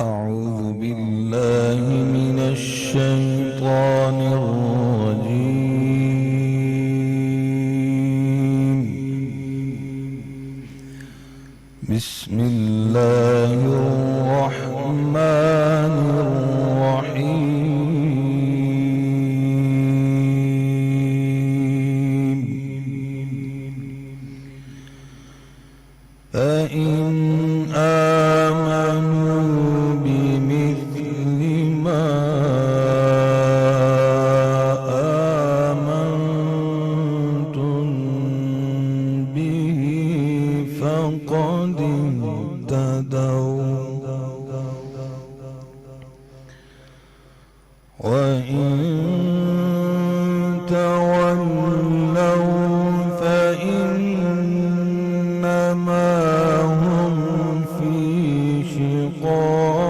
أعوذ بالله من الشيطان الرجيم. بسم الله الرحمن الرحيم. فإن آمنوا بمثل ما آمنتم به فقد اهتدوا، وإن تولوا فإنما هم في شقاق،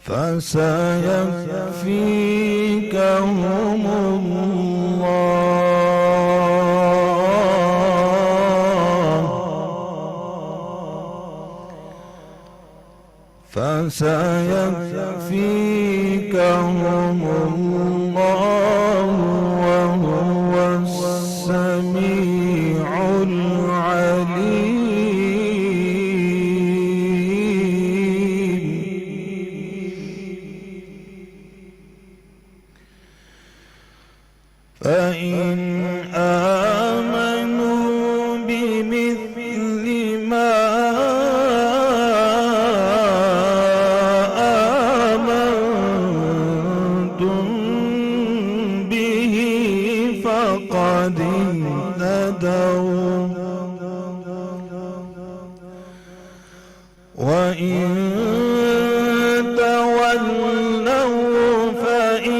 فسيكفيكهم الله، فسيكفيكهم الله وهو السميع العليم. فإن آمنوا بمثل ما آمنتم به فقد اهتدوا، وإن تولوا فإنهم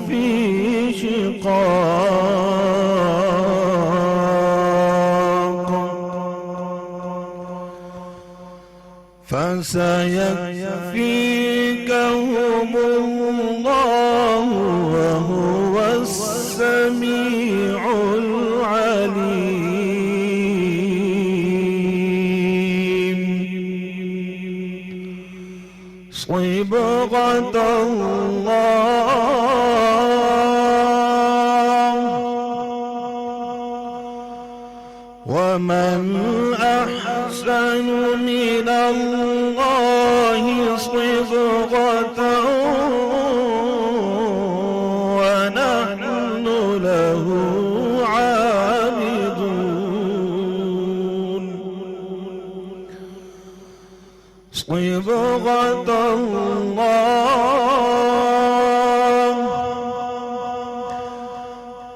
في شقاق، فسيكفيكهم الله وهو السميع العليم. صبغة الله، ومن أحسن من الله صبغة ونحن له عابدون. صبغة الله،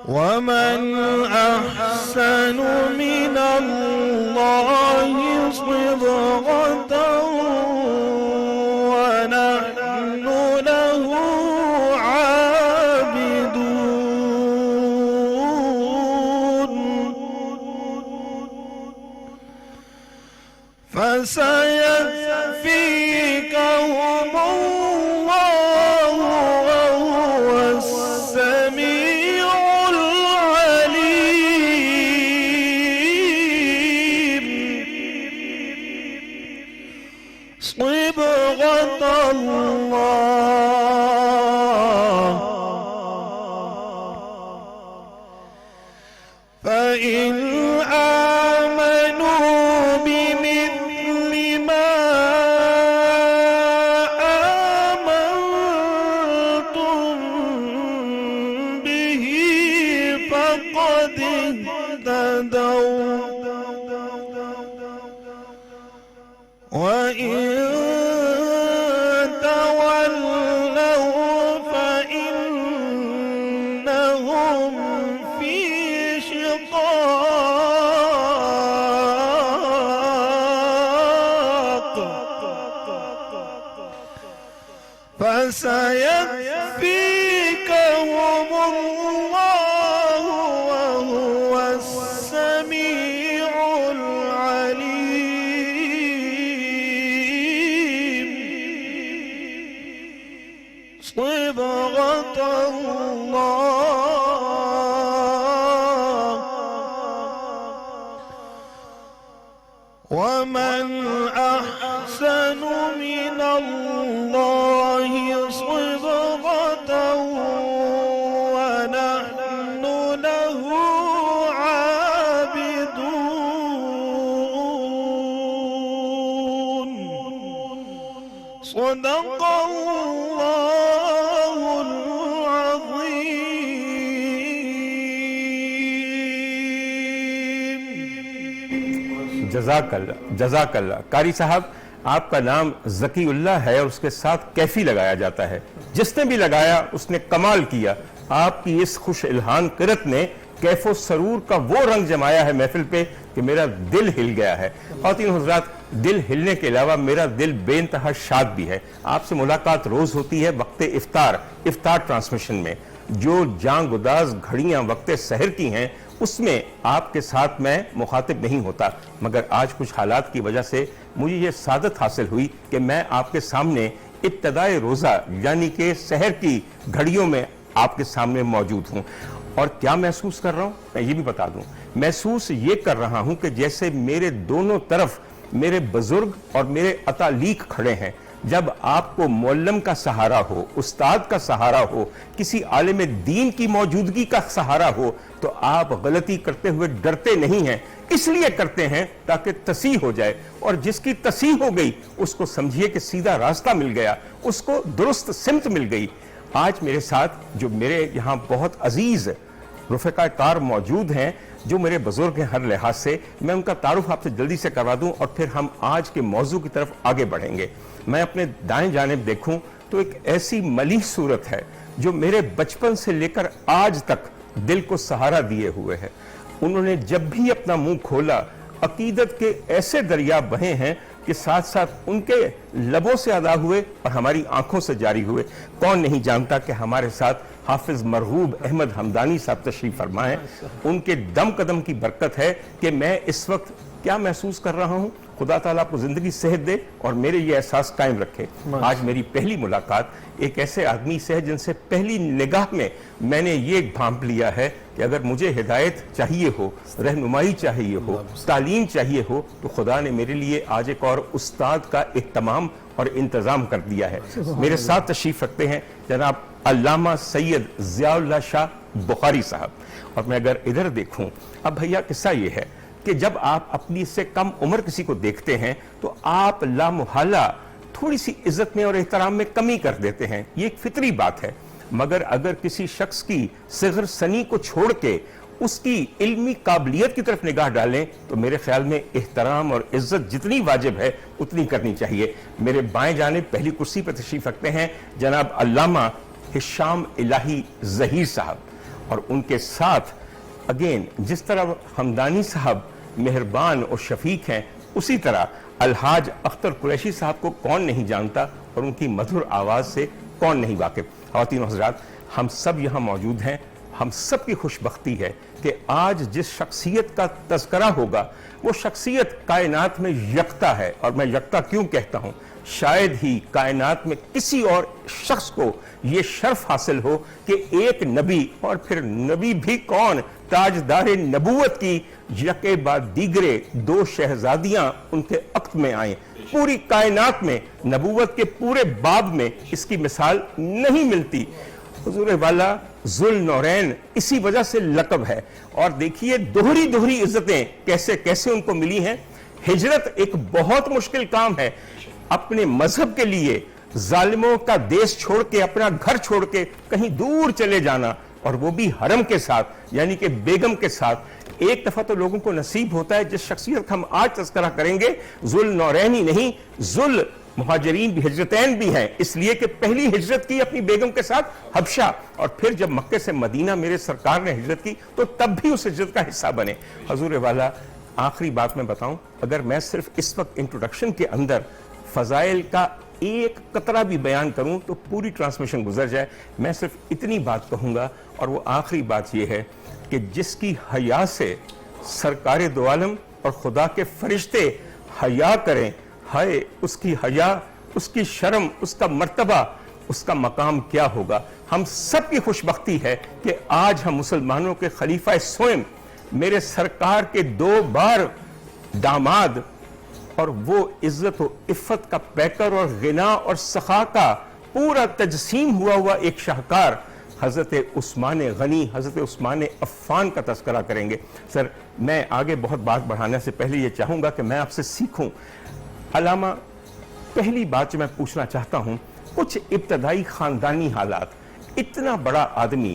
ومن أحسن من الله صبغة ونحن له عابدون. فسيكفيكهم الله وهو السميع العليم. صبغة الله، فإن آمنوا بمثل ما آمنتم به فقد اهتدوا، وإن تولوا فإنهم في شقاق، فسيكفيكهم الله وهو السميع العليم. صبغة الله صدق اللہ العظیم۔ جزاک اللہ، جزاک اللہ۔ قاری صاحب، آپ کا نام ذکی اللہ ہے اور اس کے ساتھ کیفی لگایا جاتا ہے، جس نے بھی لگایا اس نے کمال کیا۔ آپ کی اس خوش الہان قرت نے کیف و سرور کا وہ رنگ جمایا ہے محفل پہ کہ میرا دل ہل گیا ہے۔ خواتین حضرات، دل ہلنے کے علاوہ میرا دل بے انتہا شاد بھی ہے۔ آپ سے ملاقات روز ہوتی ہے وقت افطار ٹرانسمیشن میں۔ جو جاں گداز گھڑیاں وقت سحر کی ہیں اس میں آپ کے ساتھ میں مخاطب نہیں ہوتا، مگر آج کچھ حالات کی وجہ سے مجھے یہ سعادت حاصل ہوئی کہ میں آپ کے سامنے ابتدائے روزہ یعنی کہ سحر کی گھڑیوں میں آپ کے سامنے موجود ہوں۔ اور کیا محسوس کر رہا ہوں میں یہ بھی بتا دوں، محسوس یہ کر رہا ہوں کہ جیسے میرے دونوں طرف میرے بزرگ اور میرے اتالیق کھڑے ہیں۔ جب آپ کو معلم کا سہارا ہو، استاد کا سہارا ہو، کسی عالم دین کی موجودگی کا سہارا ہو، تو آپ غلطی کرتے ہوئے ڈرتے نہیں ہیں، اس لیے کرتے ہیں تاکہ تصحیح ہو جائے، اور جس کی تصحیح ہو گئی اس کو سمجھیے کہ سیدھا راستہ مل گیا، اس کو درست سمت مل گئی۔ آج میرے ساتھ جو میرے یہاں بہت عزیز رفقائے کار موجود ہیں، جو میرے بزرگ ہیں ہر لحاظ سے، میں ان کا تعارف آپ سے جلدی سے کروا دوں اور پھر ہم آج کے موضوع کی طرف آگے بڑھیں گے۔ میں اپنے دائیں جانب دیکھوں تو ایک ایسی ملیح صورت ہے جو میرے بچپن سے لے کر آج تک دل کو سہارا دیے ہوئے ہے۔ انہوں نے جب بھی اپنا منہ کھولا عقیدت کے ایسے دریا بہے ہیں کہ ساتھ ساتھ ان کے لبوں سے ادا ہوئے اور ہماری آنکھوں سے جاری ہوئے۔ کون نہیں جانتا کہ ہمارے ساتھ حافظ مرغوب احمد حمدانی صاحب تشریف فرما ہیں۔ ان کے دم قدم کی برکت ہے کہ میں اس وقت کیا محسوس کر رہا ہوں۔ خدا تعالیٰ آپ کو زندگی صحت دے اور میرے یہ احساس قائم رکھے۔ آج میری پہلی ملاقات ایک ایسے آدمی سے ہے جن سے پہلی نگاہ میں نے یہ بھانپ لیا ہے کہ اگر مجھے ہدایت چاہیے ہو، رہنمائی چاہیے ہو، تعلیم چاہیے ہو، تو خدا نے میرے لیے آج ایک اور استاد کا اہتمام اور انتظام کر دیا ہے۔ میرے ساتھ تشریف رکھتے ہیں جناب علامہ سید ضیاء اللہ شاہ بخاری صاحب۔ اور میں اگر ادھر دیکھوں، اب بھیا قصہ یہ ہے کہ جب آپ اپنی سے کم عمر کسی کو دیکھتے ہیں تو آپ لامحالہ تھوڑی سی عزت میں اور احترام میں کمی کر دیتے ہیں، یہ ایک فطری بات ہے۔ مگر اگر کسی شخص کی صغر سنی کو چھوڑ کے اس کی علمی قابلیت کی طرف نگاہ ڈالیں تو میرے خیال میں احترام اور عزت جتنی واجب ہے اتنی کرنی چاہیے۔ میرے بائیں جانب پہلی کرسی پر تشریف رکھتے ہیں جناب علامہ ہشام الہی ظہیر صاحب، اور ان کے ساتھ اگین جس طرح حمدانی صاحب مہربان اور شفیق ہیں، اسی طرح الحاج اختر قریشی صاحب کو کون نہیں جانتا اور ان کی مدھر آواز سے کون نہیں واقف۔ خواتین و حضرات، ہم سب یہاں موجود ہیں، ہم سب کی خوش بختی ہے کہ آج جس شخصیت کا تذکرہ ہوگا وہ شخصیت کائنات میں یکتا ہے، اور میں یکتا کیوں کہتا ہوں، شاید ہی کائنات میں کسی اور شخص کو یہ شرف حاصل ہو کہ ایک نبی، اور پھر نبی بھی کون، تاجدار نبوت کی یکے بعد دیگرے دو شہزادیاں ان کے عقد میں آئیں۔ پوری کائنات میں نبوت کے پورے باب میں اس کی مثال نہیں ملتی۔ حضور والا ذوال نورین اسی وجہ سے لقب ہے، اور دیکھیے دوہری عزتیں کیسے کیسے ان کو ملی ہیں۔ ہجرت ایک بہت مشکل کام ہے، اپنے مذہب کے لیے ظالموں کا دیش چھوڑ کے، اپنا گھر چھوڑ کے کہیں دور چلے جانا، اور وہ بھی حرم کے ساتھ یعنی کہ بیگم کے ساتھ۔ ایک دفعہ تو لوگوں کو نصیب ہوتا ہے، جس شخصیت کا ہم آج تذکرہ کریں گے ذوال نورین ہی نہیں، ذوال مہاجرین بھی، ہجرتین بھی ہیں، اس لیے کہ پہلی ہجرت کی اپنی بیگم کے ساتھ حبشہ، اور پھر جب مکے سے مدینہ میرے سرکار نے ہجرت کی تو تب بھی اس ہجرت کا حصہ بنے۔ حضور والا، آخری بات میں بتاؤں، اگر میں صرف اس وقت انٹروڈکشن کے اندر فضائل کا ایک قطرہ بھی بیان کروں تو پوری ٹرانسمیشن گزر جائے۔ میں صرف اتنی بات کہوں گا، اور وہ آخری بات یہ ہے کہ جس کی حیا سے سرکار دو عالم اور خدا کے فرشتے حیا کریں، ہائے اس کی حیا، اس کی شرم، اس کا مرتبہ، اس کا مقام کیا ہوگا۔ ہم سب کی خوش بختی ہے کہ آج ہم مسلمانوں کے خلیفہ سوئم، میرے سرکار کے 2 بار داماد، اور وہ عزت و عفت کا پیکر اور غنا اور سخا کا پورا تجسیم ہوا ایک شاہکار حضرت عثمان غنی، حضرت عثمان عفان کا تذکرہ کریں گے۔ سر، میں آگے بہت بات بڑھانے سے پہلے یہ چاہوں گا کہ میں آپ سے سیکھوں۔ علامہ پہلی بات جو میں پوچھنا چاہتا ہوں، کچھ ابتدائی خاندانی حالات، اتنا بڑا آدمی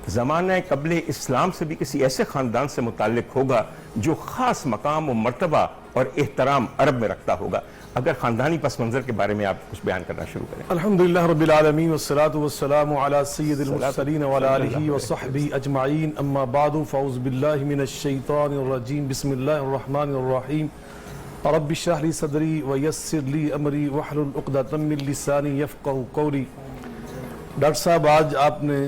زمانہ قبل اسلام سے بھی کسی ایسے خاندان سے متعلق ہوگا جو خاص مقام و مرتبہ اور احترام عرب میں رکھتا ہوگا، اگر خاندانی پس منظر کے بارے میں آپ کچھ بیان کرنا شروع کریں۔ الحمدللہ رب العالمین والصلاة والسلام علی سید المرسلین وعلی آلہ وصحبہ اجمعین، اما بعد فاعوذ باللہ من الشیطان الرجیم، بسم اللہ الرحمن الرحیم، رب اشرح لی صدری ویسر لی امری واحلل عقدۃ من لسانی یفقہوا قولی۔ ڈاکٹر صاحب، آج آپ نے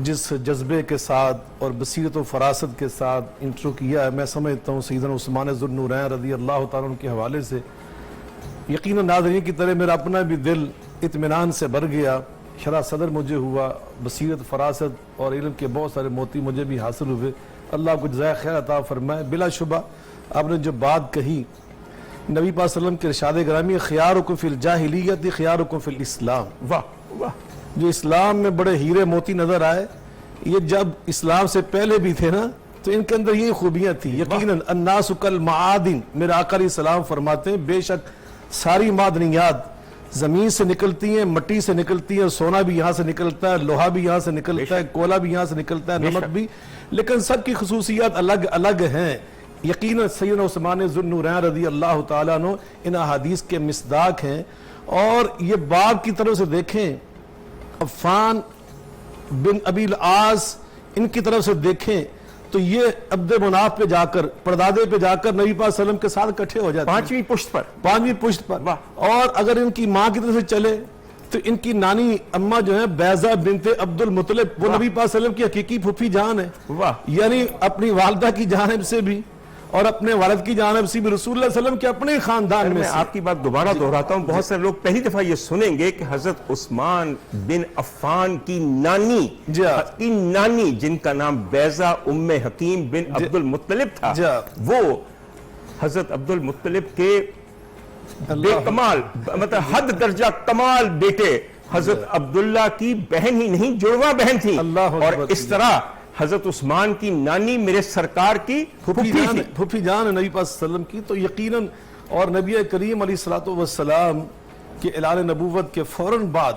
جس جذبے کے ساتھ اور بصیرت و فراست کے ساتھ انٹرو کیا ہے، میں سمجھتا ہوں سیدنا عثمان ذو النورین رضی اللہ تعالیٰ عنہ کے حوالے سے یقیناً ناظرین کی طرح میرا اپنا بھی دل اطمینان سے بھر گیا، شرح صدر مجھے ہوا، بصیرت فراست اور علم کے بہت سارے موتی مجھے بھی حاصل ہوئے، اللہ کو جزائے خیر عطا فرمائے۔ بلا شبہ آپ نے جو بات کہی، نبی پاک صلی اللہ علیہ وسلم کے ارشاد گرامی، خیارکم فی الجاہلیت خیارکم فی الاسلام، واہ واہ، جو اسلام میں بڑے ہیرے موتی نظر آئے، یہ جب اسلام سے پہلے بھی تھے نا تو ان کے اندر یہ خوبیاں تھیں۔ یقیناً الناس کالمعادن، میرے آقا علیہ السلام فرماتے ہیں بے شک ساری معدنیات زمین سے نکلتی ہیں، مٹی سے نکلتی ہیں، سونا بھی یہاں سے نکلتا ہے، لوہا بھی یہاں سے نکلتا ہے، کولا بھی یہاں سے نکلتا ہے، نمک بھی، لیکن سب کی خصوصیات الگ الگ ہیں۔ یقیناً سیدنا عثمان ذو النورین رضی اللہ تعالیٰ عنہ ان احادیث کے مصداق ہیں، اور یہ باپ کی طرف سے دیکھیں، عفان بن ابی العاص ان کی طرف سے دیکھیں تو یہ عبد مناف پہ جا کر، پردادے پہ جا کر نبی پاک صلی اللہ علیہ وسلم کے ساتھ اکٹھے ہو جاتے ہیں، پانچویں پشت پر۔ اور اگر ان کی ماں کی طرف سے چلے تو ان کی نانی اماں جو ہیں بیضہ بنت عبد المطلب، وہ نبی پاک صلی اللہ علیہ وسلم کی حقیقی پھوپھی جان ہے، یعنی اپنی والدہ کی جانب سے بھی اور اپنے والد کی جانب سے بھی، رسول اللہ صلی اللہ علیہ وسلم کے اپنے خاندان میں سے۔ آپ کی بات دوبارہ دہراتا ہوں، بہت سارے لوگ پہلی دفعہ یہ سنیں گے کہ حضرت عثمان بن عفان کی نانی جن کا نام بیضہ ام حکیم بن عبد المطلب تھا، وہ حضرت عبد المطلب کے بے کمال، مطلب حد درجہ کمال بیٹے حضرت عبداللہ کی بہن ہی نہیں، جڑواں بہن تھی، اور اس طرح حضرت عثمان کی نانی میرے سرکار کی پھوپھی جان ہے نبی پاک صلی اللہ علیہ وسلم کی۔ تو یقیناً، اور نبی کریم علیہ الصلوۃ والسلام کے اعلان نبوت کے فوراً بعد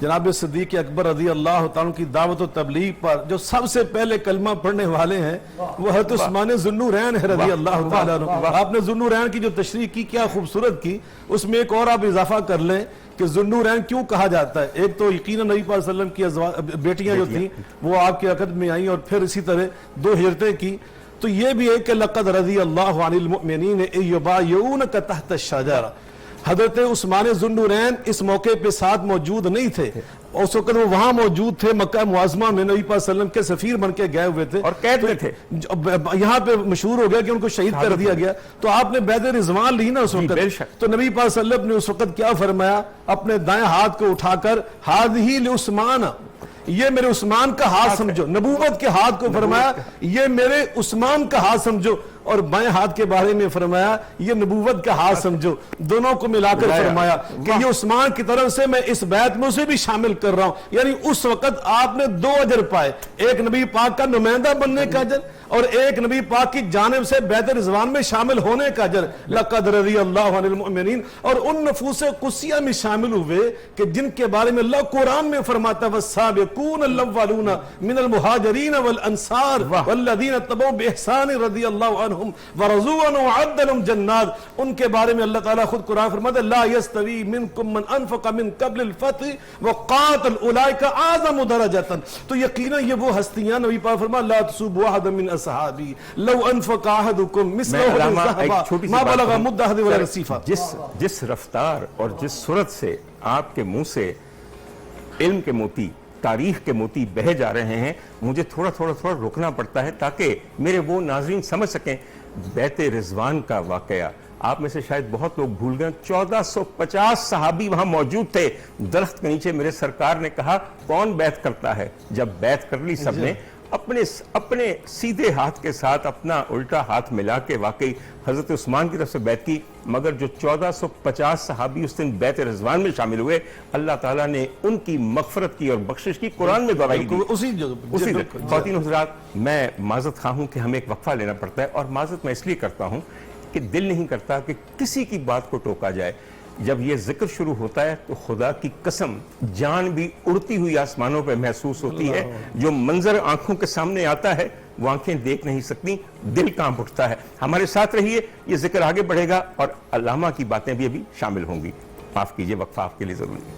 جناب صدیق اکبر رضی اللہ تعالیٰ کی دعوت و تبلیغ پر جو سب سے پہلے کلمہ پڑھنے والے ہیں وہ حضرت عثمان ذو النورین رضی اللہ تعالیٰ عنہ۔ آپ نے ذو النورین کی جو تشریح کی، کیا خوبصورت کی، اس میں ایک اور آپ اضافہ کر لیں کہ ذو النورین کیوں کہا جاتا ہے۔ ایک تو یقیناً نبی پاک صلی اللہ علیہ وسلم کی بیٹیاں جو تھیں وہ آپ کے عقد میں آئیں، اور پھر اسی طرح 2 ہجرتیں کی، تو یہ بھی ہے کہ لقد رضی اللہ عن المؤمنین اذ یبایعونک تحت الشجرہ۔ حضرت عثمان ذو النورین اس موقع پہ ساتھ موجود نہیں تھے، اس وقت وہ وہاں موجود تھے، مکہ معظمہ میں نبی پاک صلی اللہ علیہ وسلم کے سفیر بن کے گئے ہوئے تھے، اور قید میں تھے۔ یہاں پہ مشہور ہو گیا کہ ان کو شہید کر دیا گیا، تو آپ نے بیعت رضوان لی نا اس وقت، تو نبی پاک صلی اللہ علیہ وسلم نے اس وقت کیا فرمایا، اپنے دائیں ہاتھ کو اٹھا کر ہذہ لعثمان، یہ میرے عثمان کا ہاتھ سمجھو، نبوت کے ہاتھ کو فرمایا یہ میرے عثمان کا ہاتھ سمجھو، اور بائیں ہاتھ کے بارے میں فرمایا یہ نبوت کا ہاتھ سمجھو، دونوں کو ملا کر فرمایا کہ یہ عثمان کی طرف سے میں اس بیعت میں اسے بھی شامل کر رہا ہوں۔ یعنی اس وقت آپ نے 2 اجر پائے، ایک نبی پاک کا نمائندہ بننے کا اجر، اور ایک نبی پاک کی جانب سے بیعت رضوان میں شامل ہونے کا اجر، لقد رضی اللہ عن المؤمنین، اور ان نفوس قدسیہ میں شامل ہوئے کہ جن کے بارے میں اللہ قرآن میں فرماتا والسابقون الاولون من المہاجرین والانصار والذین اتبعوا باحسان رضی اللہ عنہم ورضوا عنہ وعد لهم جنات، ان کے بارے میں اللہ تعالیٰ خود قرآن فرماتا لا يستوی منکم من انفق من قبل الفتح وقاتل اولئک اعظم درجۃ۔ تو یقیناً یہ وہ ہستیاں، نبی پاک فرمایا لا تسبوا احدا من اصحابی لو انفق احدکم مثل احد ذهبا ما بلغ مد احد ولا نصیفا۔ جس رفتار اور جس صورت سے آپ کے منہ سے علم کے موتی، تاریخ کے موتی بہے جا رہے ہیں، مجھے تھوڑا رکنا پڑتا ہے تاکہ میرے وہ ناظرین سمجھ سکیں بیعت رضوان کا واقعہ۔ آپ میں سے شاید بہت لوگ بھول گئے، 1450 صحابی وہاں موجود تھے، درخت کے نیچے میرے سرکار نے کہا کون بیعت کرتا ہے؟ جب بیعت کر لی سب نے، اپنے سیدھے ہاتھ کے ساتھ اپنا الٹا ہاتھ ملا کے واقعی حضرت عثمان کی طرف سے بیعت کی، مگر جو 1450 صحابی اس دن بیعت رضوان میں شامل ہوئے، اللہ تعالیٰ نے ان کی مغفرت کی اور بخشش کی، قرآن میں گواہی دی۔ اسی خواتین حضرات، میں معذرت خواہ ہوں کہ ہمیں ایک وقفہ لینا پڑتا ہے، اور معذرت میں اس لیے کرتا ہوں کہ دل نہیں کرتا کہ کسی کی بات کو ٹوکا جائے، جب یہ ذکر شروع ہوتا ہے تو خدا کی قسم جان بھی اڑتی ہوئی آسمانوں پہ محسوس ہوتی ہے. جو منظر آنکھوں کے سامنے آتا ہے وہ آنکھیں دیکھ نہیں سکتی, دل کانپ اٹھتا ہے. ہمارے ساتھ رہیے, یہ ذکر آگے بڑھے گا اور علامہ کی باتیں بھی ابھی شامل ہوں گی. معاف کیجئے, وقفہ آپ کے لیے ضروری ہے.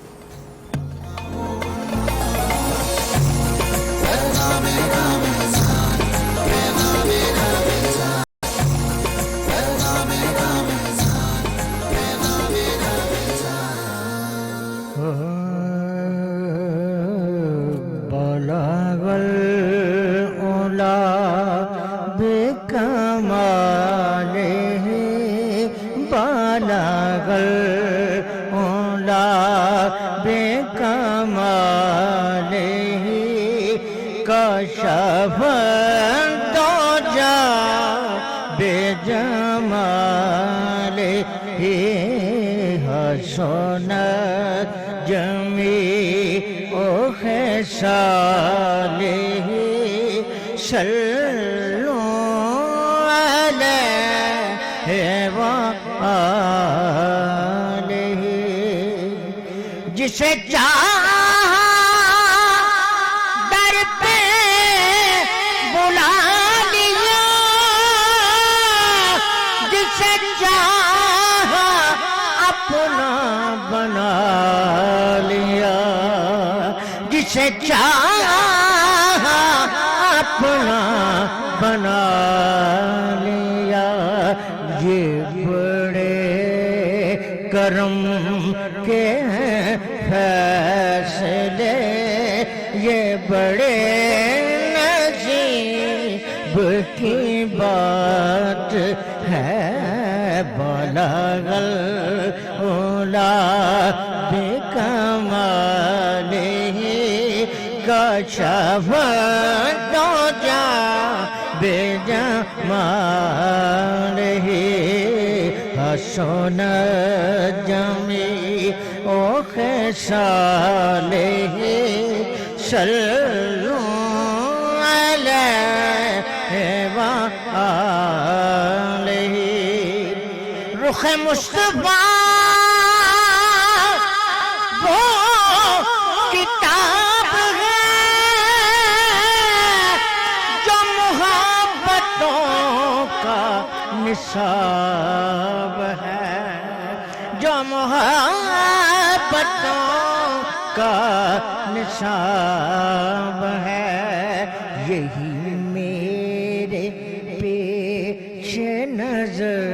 جسے چاہا در پہ بلا لیا, جسے چاہا اپنا بنا لیا, جسے چاہا اپنا بنا لیا. یہ بڑے کرم کے فیصلے, یہ بڑے نصیب کی بات ہے. بلغ العلا بکمالہ کشف الدجی بجمالہ. حسنت جمیع خصالہ صلوا علیہ وآلہ. رخ مصطفیٰ وہ کتاب ہے جو محبتوں کا نصاب ہے, جو محبتوں کا نصاب ہے. یہی میرے پیش نظر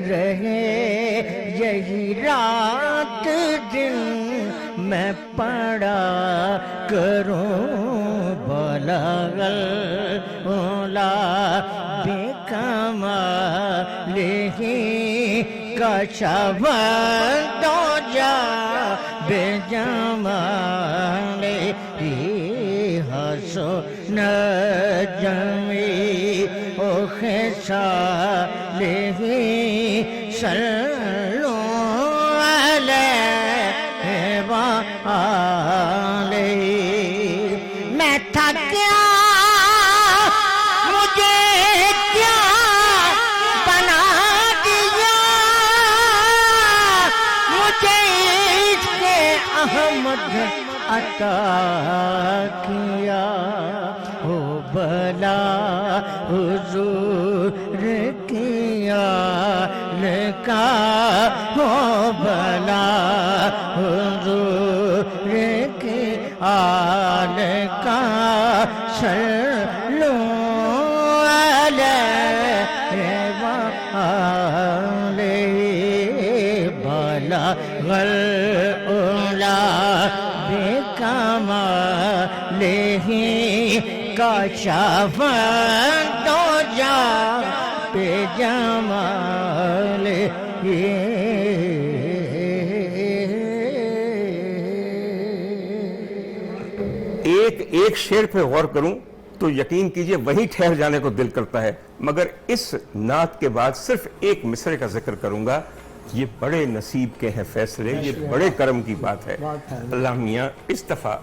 رہے, یہی رات دن میں پڑھا کروں. بلغ العلا بکمالہ کشف الدجی بجمالہ. حسنت جمیع خصالہ صلوا علیہ وآلہ. میں تھا کیا, مجھے کیا بنا دیا, مجھے عشق احمد عطا کیا. ہو بلا حضور کی آل کا, ہو بلا حضور کی آل کا. صلوا علیہ وآلہ. بلغ العلا بکمالہ کشف الدجی بجمالہ. ایک شعر پہ غور کروں تو یقین کیجئے وہیں ٹھہر جانے کو دل کرتا ہے, مگر اس نعت کے بعد صرف ایک مصرے کا ذکر کروں گا. یہ بڑے نصیب کے ہیں فیصلے, یہ بڑے کرم کی بات ہے. اللہ میاں اس دفعہ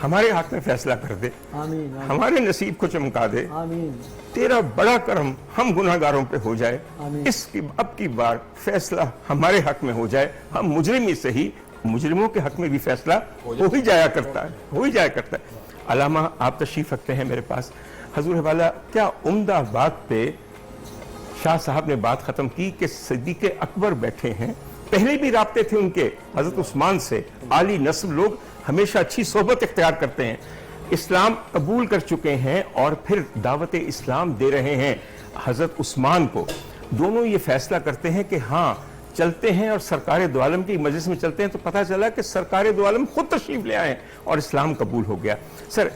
ہمارے حق میں فیصلہ کر دے، آمین ہمارے نصیب کو چمکا دے، آمین تیرا بڑا کرم ہم گناہ گاروں پہ ہو جائے، آمین۔ اس کی اب کی بار فیصلہ ہمارے حق میں ہو جائے، ہم مجرم ہی صحیح مجرموں کے حق میں بھی فیصلہ ہو ہی جایا کرتا ہے۔ علامہ آپ تشریف رکھتے ہیں میرے پاس، حضور والا کیا عمدہ بات پہ شاہ صاحب نے بات ختم کی کہ صدیق اکبر بیٹھے ہیں، پہلے بھی رابطے تھے ان کے حضرت عثمان سے، عالی نسب لوگ ہمیشہ اچھی صحبت اختیار کرتے ہیں، اسلام قبول کر چکے ہیں اور پھر دعوت اسلام دے رہے ہیں حضرت عثمان کو، دونوں یہ فیصلہ کرتے ہیں کہ ہاں چلتے ہیں اور سرکار دو عالم کی مجلس میں چلتے ہیں، تو پتہ چلا کہ سرکار دو عالم خود تشریف لے آئے اور اسلام قبول ہو گیا۔ سر،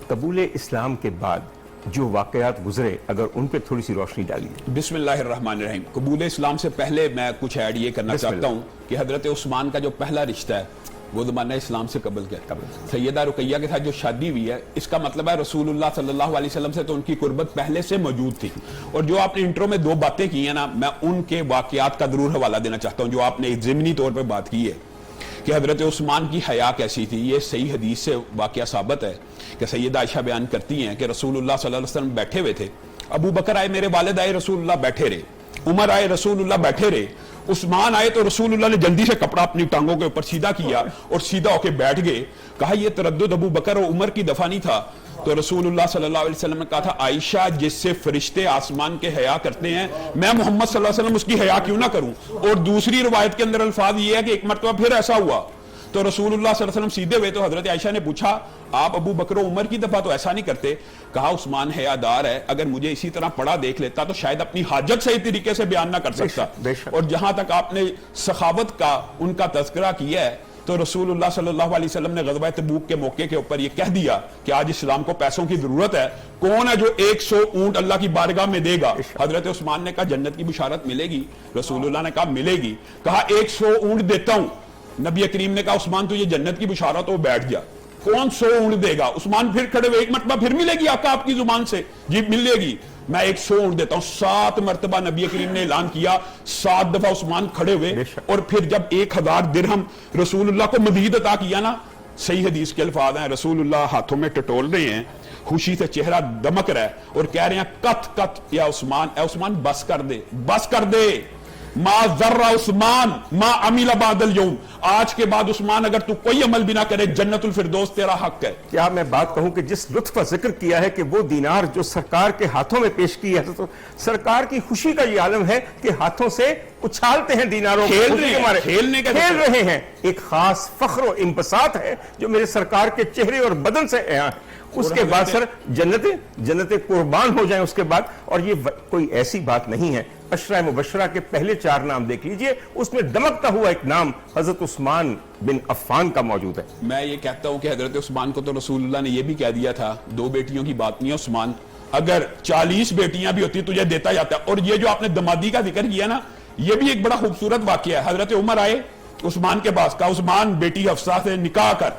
قبول اسلام کے بعد جو واقعات گزرے اگر ان پہ تھوڑی سی روشنی ڈالیے۔ بسم اللہ الرحمن الرحیم۔ قبول اسلام سے پہلے میں کچھ ایڈ یہ کرنا چاہتا ہوں کہ حضرت عثمان کا جو پہلا رشتہ ہے وہ زمانہ اسلام سے قبل کیا، سیدہ رقیہ کے ساتھ جو شادی ہوئی ہے، اس کا مطلب ہے رسول اللہ صلی اللہ علیہ وسلم سے تو ان کی قربت پہلے سے موجود تھی۔ اور جو آپ نے انٹرو میں دو باتیں کی ہیں نا، میں ان کے واقعات کا ضرور حوالہ دینا چاہتا ہوں جو آپ نے ضمنی طور پہ بات کی ہے کہ حضرت عثمان کی حیا کیسی تھی۔ یہ صحیح حدیث سے واقعہ ثابت ہے کہ سیدہ عائشہ بیان کرتی ہیں کہ رسول اللہ صلی اللہ علیہ وسلم بیٹھے ہوئے تھے، ابو بکر آئے میرے والد آئے، رسول اللہ بیٹھے رہے، عمر آئے، رسول اللہ بیٹھے رہے، عثمان آئے تو رسول اللہ نے جلدی سے کپڑا اپنی ٹانگوں کے اوپر سیدھا کیا اور سیدھا ہو کے بیٹھ گئے۔ کہا یہ تردد ابو بکر اور عمر کی دفعہ نہیں تھا، تو رسول اللہ صلی اللہ علیہ وسلم نے کہا تھا عائشہ جس سے فرشتے آسمان کے حیا کرتے ہیں میں محمد صلی اللہ علیہ وسلم اس کی حیا کیوں نہ کروں۔ اور دوسری روایت کے اندر الفاظ یہ ہے کہ ایک مرتبہ پھر ایسا ہوا تو رسول اللہ صلی اللہ علیہ وسلم سیدھے ہوئے تو حضرت عائشہ نے پوچھا آپ ابو بکر و عمر کی دفعہ تو ایسا نہیں کرتے؟ کہا عثمان حیا دار ہے، اگر مجھے اسی طرح پڑا دیکھ لیتا تو شاید اپنی حاجت صحیح طریقے سے بیان نہ کر سکتا۔ اور جہاں تک آپ نے سخاوت کا ان کا تذکرہ کیا ہے تو رسول اللہ صلی اللہ علیہ وسلم نے غزوہ تبوک کے موقع کے اوپر یہ کہہ دیا کہ آج اسلام کو پیسوں کی ضرورت ہے، کون ہے جو 100 اونٹ اللہ کی بارگاہ میں دے گا؟ حضرت عثمان نے کہا جنت کی بشارت ملے گی، رسول اللہ نے کہا ملے گی، کہا 100 اونٹ دیتا ہوں، نبی کریم نے کہا عثمان تو یہ جنت کی بشارت ہو، بیٹھ جا، کون 100 اونٹ دے گا؟ عثمان پھر کھڑے ہوئے، ایک مرتبہ پھر ملے گی آقا آپ کی زبان سے؟ جی ملے گی، میں 100 اونٹ دیتا ہوں۔ 7 مرتبہ نبی کریم نے اعلان کیا، 7 دفعہ عثمان کھڑے ہوئے، اور پھر جب 1000 درہم رسول اللہ کو مزید عطا کیا نا، صحیح حدیث کے الفاظ ہیں، رسول اللہ ہاتھوں میں ٹٹول رہے ہیں، خوشی سے چہرہ دمک رہا ہے اور کہہ رہے ہیں کت کت یا عثمان، اے عثمان بس کر دے، بس کر دے، ما ذر عثمان ما عمل بعد اليوم، آج کے بعد عثمان اگر تو کوئی عمل بھی نہ کرے جنت الفردوس تیرا حق ہے۔ کیا میں بات کہوں کہ جس لطف کا ذکر کیا ہے کہ وہ دینار جو سرکار کے ہاتھوں میں پیش کی ہے، تو سرکار کی خوشی کا یہ عالم ہے کہ ہاتھوں سے اچھالتے ہیں دیناروں کو، کھیل رہے ہیں، ایک خاص فخر و انبساط ہے جو میرے سرکار کے چہرے اور بدن سے ہے۔ اس کے بعد سر جنتیں قربان ہو جائیں اس کے بعد، اور یہ کوئی ایسی بات نہیں ہے، عشرہ مبشرہ کے پہلے 4 نام دیکھ لیجئے، اس میں دمکتا ہوا ایک نام حضرت عثمان بن عفان کا موجود ہے۔ میں یہ کہتا ہوں کہ حضرت عثمان کو تو رسول اللہ نے یہ بھی کہہ دیا تھا 2 بیٹیوں کی بات نہیں ہے عثمان، اگر 40 بیٹیاں بھی ہوتی تجھے دیتا جاتا۔ اور یہ جو آپ نے دمادی کا ذکر کیا نا، یہ بھی ایک بڑا خوبصورت واقعہ ہے۔ حضرت عمر آئے عثمان کے پاس، کہا عثمان بیٹی حفصہ سے نکاح کر۔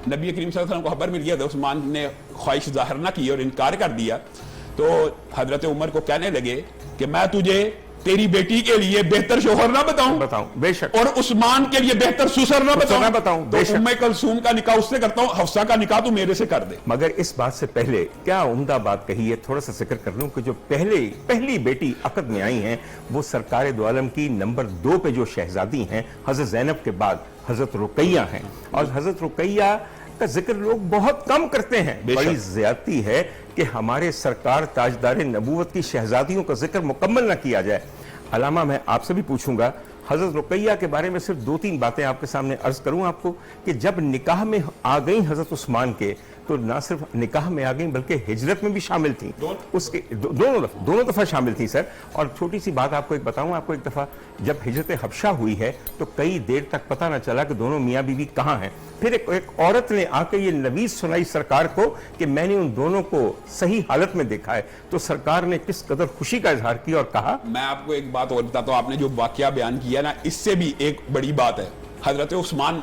نبی کریم صلی اللہ علیہ وسلم کو خبر مل گیا تھا، عثمان نے خواہش ظاہر نہ کی اور انکار کر دیا، تو حضرت عمر کو کہنے لگے کہ میں تجھے تیری بیٹی کے لیے بہتر شوہر نہ بتاؤں بے شک، اور عثمان کے لیے بہتر سسر نہ بتاؤں، بے شک، تو ام کلثوم کا نکاح اس سے کرتا ہوں، حفصہ کا نکاح تو میرے سے کر دے۔ مگر اس بات سے پہلے کیا عمدہ بات کہی ہے، تھوڑا سا ذکر کر لوں کہ جو پہلی بیٹی عقد میں آئی ہیں وہ سرکار دو عالم کی نمبر 2 پہ جو شہزادی ہیں حضرت زینب کے بعد حضرت رقیہ ہیں، اور حضرت رقیہ کا ذکر لوگ بہت کم کرتے ہیں، بڑی زیادتی ہے کہ ہمارے سرکار تاجدار نبوت کی شہزادیوں کا ذکر مکمل نہ کیا جائے۔ علامہ میں آپ سے بھی پوچھوں گا، حضرت رقیہ کے بارے میں صرف 2-3 باتیں آپ کے سامنے عرض کروں آپ کو کہ جب نکاح میں آ گئیں حضرت عثمان کے، تو نہ صرف نکاح میں آ گئیں بلکہ ہجرت میں بھی شامل تھیں، اس کے دونوں دفعہ شامل تھیں سر۔ اور چھوٹی سی بات آپ کو ایک بتاؤں، آپ کو ایک دفعہ جب ہجرت حبشہ ہوئی ہے تو کئی دیر تک پتہ نہ چلا کہ دونوں میاں بیوی کہاں ہیں، پھر ایک عورت نے آ کے یہ نویز سنائی سرکار کو کہ میں نے ان دونوں کو صحیح حالت میں دیکھا ہے، تو سرکار نے کس قدر خوشی کا اظہار کیا اور کہا۔ میں آپ کو ایک بات اور بتاتا ہوں، آپ نے جو واقعہ بیان کیا نا، اس سے بھی ایک بڑی بات ہے حضرت عثمان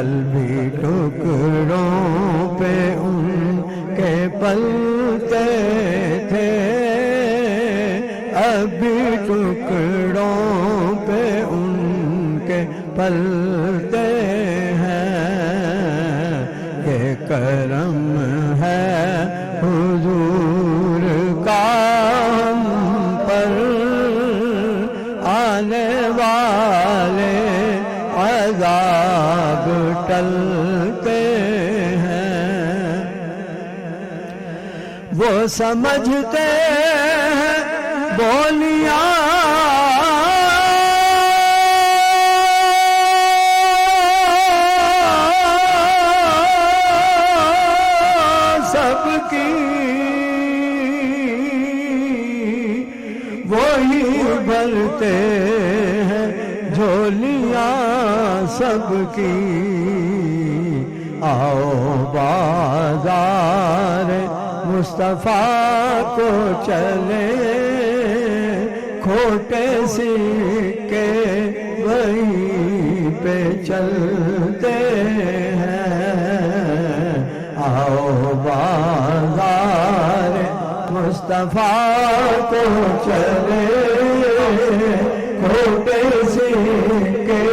کل بھی ٹکڑوں پہ ان کے پلتے تھے، اب بھی ٹکڑوں پہ ان کے پلتے ہیں، یہ کرم ہے حضور کا ہم پر، آنے والے عذاب ٹلتے ہیں، وہ سمجھتے ہیں بولیاں سب کی، وہی بھرتے ہیں جھولیاں سب کی، آؤ بازار مصطفیٰ کو چلے، کھوٹے سکے وہیں پہ چلتے ہیں، آؤ بازار مصطفیٰ کو چلے، کھوٹے سکے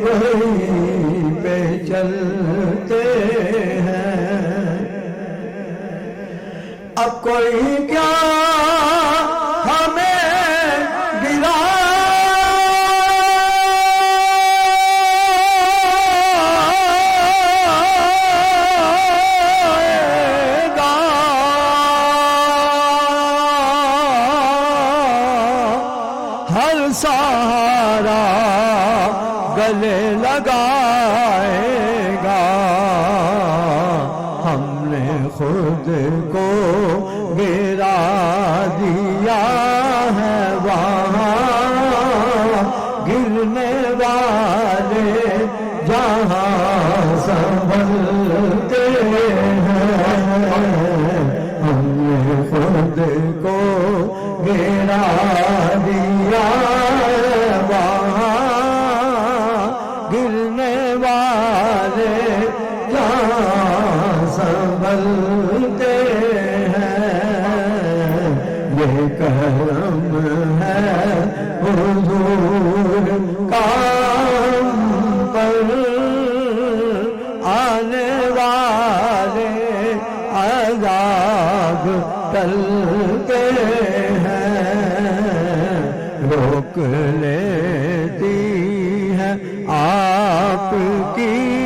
وہیں پہ چلتے ہیں، اب کوئی کیا ہمیں گرا ہر سہارا گلے لگائے گا، ہم نے خود کو گرا دیا ہے وہاں، گرنے والے جہاں سنبھلتے ہیں، ہم نے خود کو گرا دیا وہاں، گرنے والے جہاں سنبھلتے ہیں، یہ کرم ہے حضور کا ہم پر، آنے والے عذاب ٹلتے ہیں، روک لیتی ہے آپ کی